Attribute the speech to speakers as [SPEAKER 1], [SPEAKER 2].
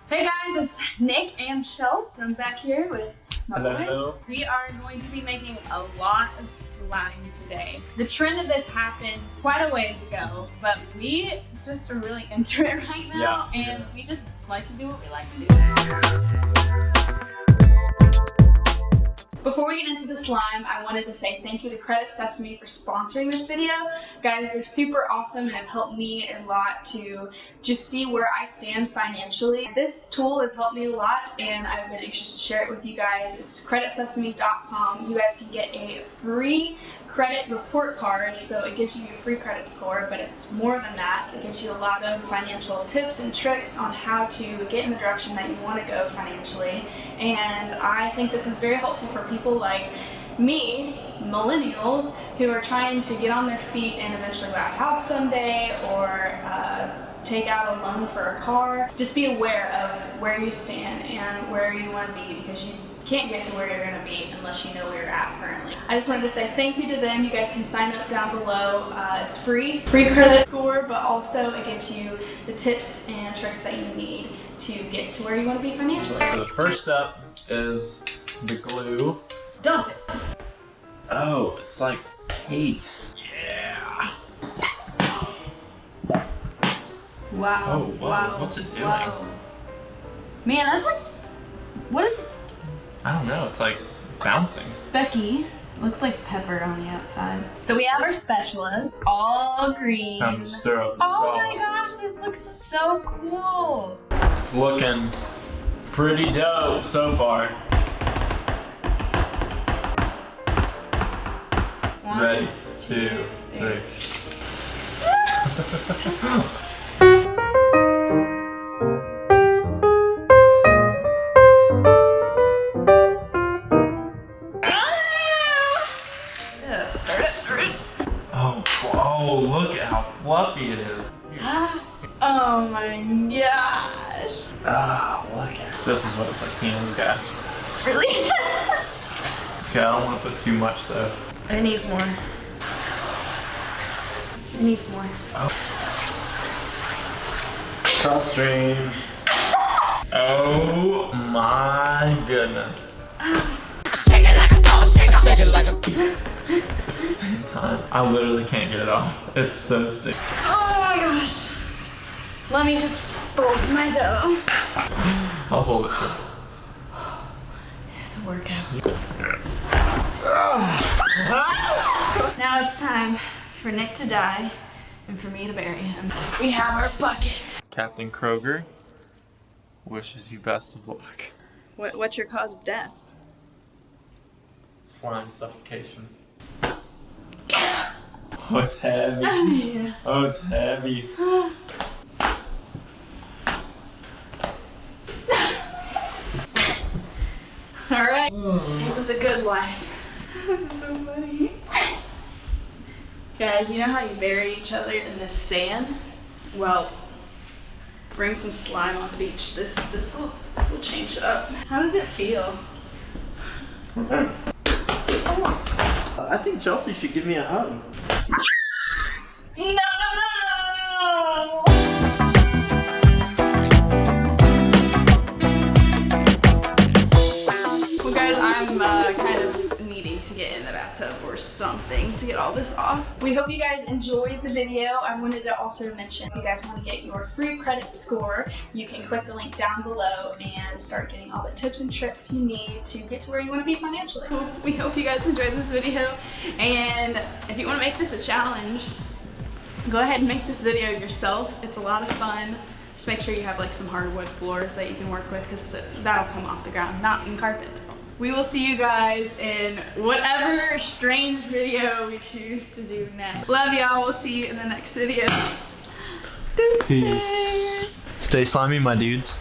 [SPEAKER 1] Hey guys, it's Nick and Chelsea. I'm back here with my
[SPEAKER 2] Hello.
[SPEAKER 1] boy. We are going to be making a lot of slime today. The trend of this happened quite a ways ago, but we just are really into it right now, and we just like to do what we like to do. Before we get into the slime, I wanted to say thank you to Credit Sesame for sponsoring this video. Guys, they're super awesome and have helped me a lot to just see where I stand financially. This tool has helped me a lot and I've been anxious to share it with you guys. It's creditsesame.com. You guys can get a free credit report card, so it gives you a free credit score, but it's more than that. It gives you a lot of financial tips and tricks on how to get in the direction that you want to go financially, and I think this is very helpful for people like me, millennials, who are trying to get on their feet and eventually buy a house someday, or take out a loan for a car. Just be aware of where you stand and where you want to be, because you can't get to where you're going to be unless you know where you're at currently. I just wanted to say thank you to them. You guys can sign up down below. It's free credit score, but also it gives you the tips and tricks that you need to get to where you want to be financially.
[SPEAKER 2] So the first step is the glue.
[SPEAKER 1] Dump it.
[SPEAKER 2] Oh, it's like paste. Yeah.
[SPEAKER 1] Wow.
[SPEAKER 2] Oh, wow.
[SPEAKER 1] Wow.
[SPEAKER 2] What's it doing?
[SPEAKER 1] Wow. Man, that's like, what is it?
[SPEAKER 2] I don't know. It's like bouncing.
[SPEAKER 1] Specky. Looks like pepper on the outside. So we have our spatulas, all green.
[SPEAKER 2] It's time to stir up the
[SPEAKER 1] Oh
[SPEAKER 2] sauce.
[SPEAKER 1] my gosh, this looks so cool.
[SPEAKER 2] It's looking pretty dope so far.
[SPEAKER 1] One,
[SPEAKER 2] Ready, 2, 3. Oh, look at how fluffy it is.
[SPEAKER 1] Oh my gosh.
[SPEAKER 2] Ah, look at it. This is what it's like being a guy.
[SPEAKER 1] Really?
[SPEAKER 2] Okay, I don't want to put too much though.
[SPEAKER 1] It needs more. It needs more.
[SPEAKER 2] Oh. Cross stream. Oh my goodness.
[SPEAKER 3] Shake it like a salt shaker. Shake it like a
[SPEAKER 2] Same time, I literally can't get it off. It's so sticky.
[SPEAKER 1] Oh my gosh. Let me just fold my dough.
[SPEAKER 2] I'll hold it for
[SPEAKER 1] It's a workout. Now it's time for Nick to die and for me to bury him. We have our bucket.
[SPEAKER 2] Captain Kroger wishes you best of luck.
[SPEAKER 1] What's your cause of death?
[SPEAKER 2] Slime suffocation. Oh, it's heavy.
[SPEAKER 1] Yeah.
[SPEAKER 2] Oh, it's heavy.
[SPEAKER 1] Alright. It was a good life. This is so funny. Guys, you know how you bury each other in this sand? Well, bring some slime on the beach. This will change it up. How does it feel?
[SPEAKER 4] I think Chelsea should give me a hug.
[SPEAKER 1] No! Well guys, I'm kind of needing to get in the bathtub or something to get all this off. We hope you guys enjoyed the video. I wanted to also mention, if you guys want to get your free credit score, you can click the link down below and start getting all the tips and tricks you need to get to where you want to be financially. We hope you guys enjoyed this video, and if you want to make this a challenge, go ahead and make this video yourself. It's a lot of fun. Just make sure you have like some hardwood floors that you can work with, because that'll come off the ground, not in carpet. We will see you guys in whatever strange video we choose to do next. Love y'all. We'll see you in the next video. Deuces.
[SPEAKER 2] Peace. Stay slimy, my dudes.